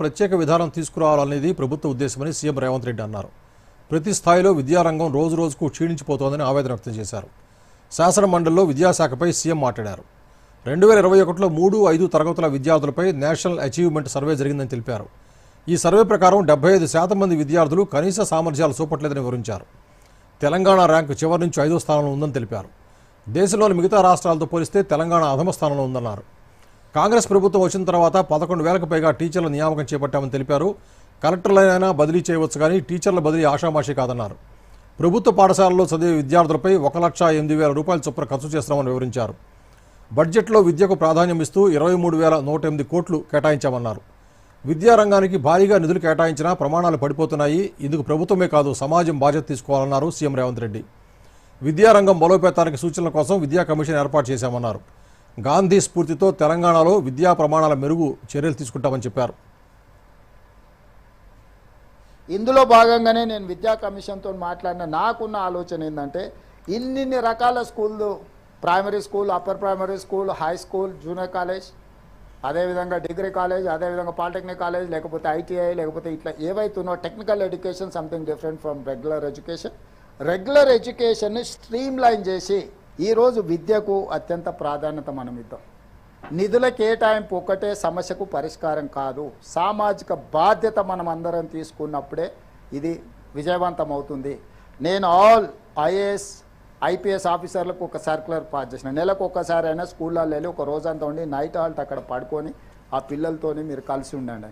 ప్రత్యేక విధానం తీసుకురావాలనేది ప్రభుత్వ ఉద్దేశమని సీఎం రేవంత్ రెడ్డి అన్నారు. ప్రతి స్థాయిలో విద్యారంగం రోజురోజుకు క్షీణించిపోతోందని ఆవేదన వ్యక్తం చేశారు. శాసన మండలిలో విద్యాశాఖపై సీఎం మాట్లాడారు. 2021లో 3-5 తరగతుల విద్యార్థులపై నేషనల్ అచీవ్మెంట్ సర్వే జరిగిందని తెలిపారు. ఈ సర్వే ప్రకారం 75% మంది విద్యార్థులు కనీస సామర్థ్యాలు చూపట్లేదని వివరించారు. తెలంగాణ ర్యాంకు చివరి నుంచి 5వ స్థానంలో ఉందని తెలిపారు. దేశంలోని మిగతా రాష్ట్రాలతో పోలిస్తే తెలంగాణ అధమ స్థానంలో ఉందన్నారు. కాంగ్రెస్ ప్రభుత్వం వచ్చిన తర్వాత 11,000కు పైగా టీచర్ల నియామకం చేపట్టామని తెలిపారు. కలెక్టర్లైనా బదిలీ చేయవచ్చు కానీ టీచర్ల బదిలీ ఆషామాషి కాదన్నారు. ప్రభుత్వ పాఠశాలల్లో చదివే విద్యార్థులపై 1,08,000 రూపాయల చొప్పున ఖర్చు చేస్తున్నామని వివరించారు. బడ్జెట్లో విద్యకు ప్రాధాన్యం ఇస్తూ 23,108 కోట్లు కేటాయించామన్నారు. విద్యారంగానికి భారీగా నిధులు కేటాయించినా ప్రమాణాలు పడిపోతున్నాయి. ఇందుకు ప్రభుత్వమే కాదు సమాజం బాధ్యత తీసుకోవాలన్నారు సీఎం రేవంత్ రెడ్డి. విద్యారంగం బలోపేతానికి సూచనల కోసం విద్యా కమిషన్ ఏర్పాటు చేశామన్నారు. గాంధీ స్ఫూర్తితో తెలంగాణలో విద్యా ప్రమాణాల మెరుగు చర్యలు తీసుకుంటామని చెప్పారు. ఇందులో భాగంగానే నేను విద్యా కమిషన్తో మాట్లాడిన నాకున్న ఆలోచన ఏంటంటే ఇన్ని రకాల స్కూళ్ళు, primary school, upper primary school, high school, junior college, అదేవిధంగా డిగ్రీ కాలేజ్, అదేవిధంగా పాలిటెక్నిక్ కాలేజ్, లేకపోతే ఐటీఐ, లేకపోతే ఇట్లా ఏవైతున్నో technical education something different from regular ఎడ్యుకేషన్ని స్ట్రీమ్ లైన్ చేసి ఈరోజు విద్యకు అత్యంత ప్రాధాన్యత మనం ఇద్దాం. నిధుల కేటాయింపు ఒక్కటే సమస్యకు పరిష్కారం కాదు. సామాజిక బాధ్యత మనం అందరం తీసుకున్నప్పుడే ఇది విజయవంతం అవుతుంది. నేను ఆల్ ఐఏఎస్ ఐపీఎస్ ఆఫీసర్లకు ఒక సర్క్యులర్ పాస్ చేసిన. నెలకు ఒక్కసారి అయినా స్కూళ్ళల్లో వెళ్ళి ఒక రోజంతా ఉండి నైట్ హాల్ట్ అక్కడ పడుకొని ఆ పిల్లలతోని మీరు కలిసి ఉండండి.